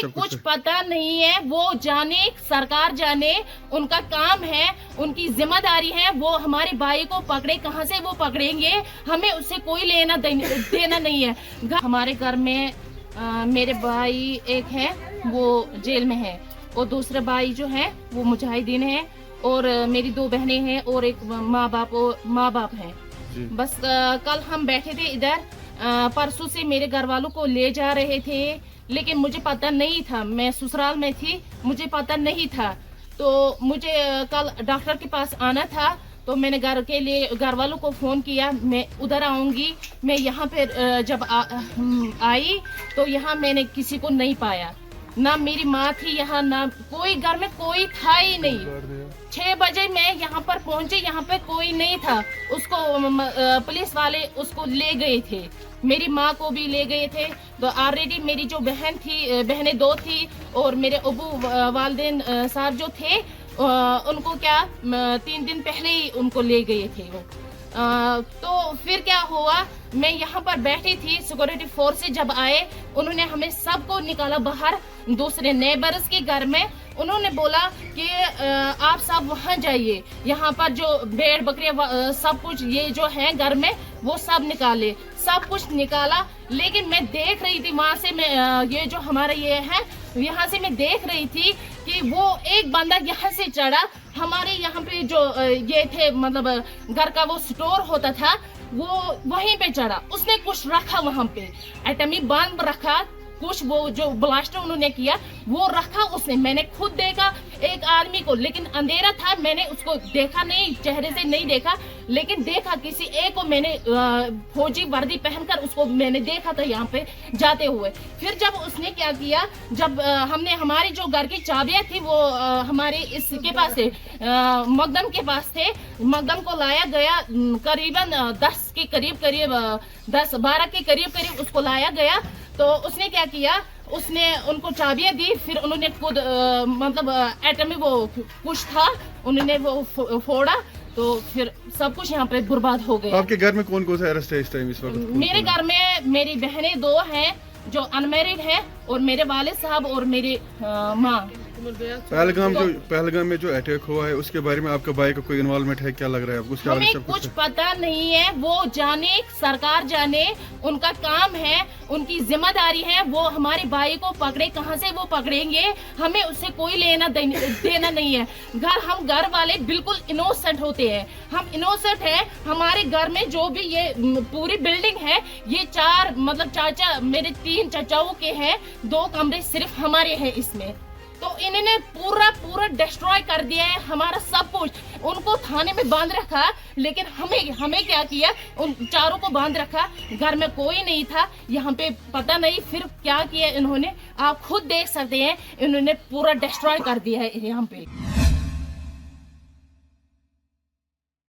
हमें कुछ पता नहीं है, वो जाने, सरकार जाने, उनका काम है, उनकी जिम्मेदारी है, वो हमारे भाई को पकड़े, कहाँ से वो पकड़ेंगे, हमें उससे कोई लेना देना नहीं है। हमारे घर में मेरे भाई एक है वो जेल में है, और दूसरा भाई जो है वो मुजाहिदीन है, और मेरी 2 बहनें हैं, और एक माँ बाप है। बस कल हम बैठे थे इधर, परसों से मेरे घर वालों को ले जा रहे थे, लेकिन मुझे पता नहीं था, मैं ससुराल में थी, मुझे पता नहीं था। तो मुझे कल डॉक्टर के पास आना था, तो मैंने घर वालों को फ़ोन किया, मैं उधर आऊँगी। मैं यहाँ पे जब आई तो यहाँ मैंने किसी को नहीं पाया, ना मेरी माँ थी यहाँ, ना कोई घर में कोई था ही नहीं। 6 बजे मैं यहाँ पर पहुँचे, यहाँ पे कोई नहीं था। उसको पुलिस वाले उसको ले गए थे, मेरी माँ को भी ले गए थे। तो ऑलरेडी मेरी जो बहनें 2 थी, और मेरे अबू वालिदैन साहब जो थे, उनको 3 दिन पहले ही उनको ले गए थे वो। तो फिर क्या हुआ, मैं यहाँ पर बैठी थी, सिक्योरिटी फोर्स से जब आए, उन्होंने हमें सबको निकाला बाहर, दूसरे नेबर्स के घर में। उन्होंने बोला कि आप सब वहाँ जाइए, यहाँ पर जो भेड़ बकरियाँ सब कुछ ये जो है घर में, वो सब निकाले, सब कुछ निकाला। लेकिन मैं देख रही थी वहाँ से, मैं ये जो हमारा ये है, यहाँ से मैं देख रही थी कि वो एक बंदा यहाँ से चढ़ा, हमारे यहाँ पे जो ये थे, मतलब घर का वो स्टोर होता था, वो वहीं पे चढ़ा। उसने कुछ रखा वहाँ पे, एटमी बम रखा, कुछ वो जो ब्लास्टर उन्होंने किया वो रखा उसने। मैंने खुद देखा एक आदमी को, लेकिन अंधेरा था, मैंने उसको देखा नहीं, चेहरे से नहीं देखा, लेकिन देखा किसी एक को मैंने फौजी वर्दी पहनकर उसको मैंने देखा था यहाँ पे जाते हुए। फिर जब उसने क्या किया, जब हमने हमारी जो घर की चाबियां थी वो हमारे इसके पास है, मकदम के पास थे, मकदम को लाया गया, करीबन 10 के करीब 10-12 के करीब उसको लाया गया। तो उसने क्या किया, उसने उनको चाबियां दी, फिर उन्होंने खुद मतलब एटमी वो कुछ था, उन्होंने वो फोड़ा, तो फिर सब कुछ यहाँ पे बर्बाद हो गया। आपके घर में कौन कौन सा अरेस्ट है इस टाइम, इस वक्त? मेरे घर में मेरी बहनें 2 हैं जो अनमैरिड है, और मेरे वालिद साहब और मेरी माँ। पहलगाम में जो अटैक हुआ है, उसके बारे में आपका भाई का कोई इन्वॉल्वमेंट है, क्या लग रहा है आपको? हमें कुछ पता नहीं है, वो जाने, सरकार जाने, उनका काम है, उनकी जिम्मेदारी है, वो हमारे भाई को पकड़े, कहाँ से वो पकड़ेंगे, हमें उससे कोई लेना देना नहीं है। हम घर वाले बिल्कुल इनोसेंट होते हैं, हम इनोसेंट है। हमारे घर में जो भी ये पूरी बिल्डिंग है, ये 4 मतलब चाचा, मेरे 3 चाचाओं के हैं, 2 कमरे सिर्फ हमारे हैं इसमें। तो इन्होंने पूरा डिस्ट्रॉय कर दिया है हमारा सब कुछ। उनको थाने में बांध रखा, लेकिन हमें क्या किया, उन 4 को बांध रखा, घर में कोई नहीं था, यहाँ पे पता नहीं फिर क्या किया इन्होंने, आप खुद देख सकते हैं, इन्होंने पूरा डिस्ट्रॉय कर दिया है यहाँ पे।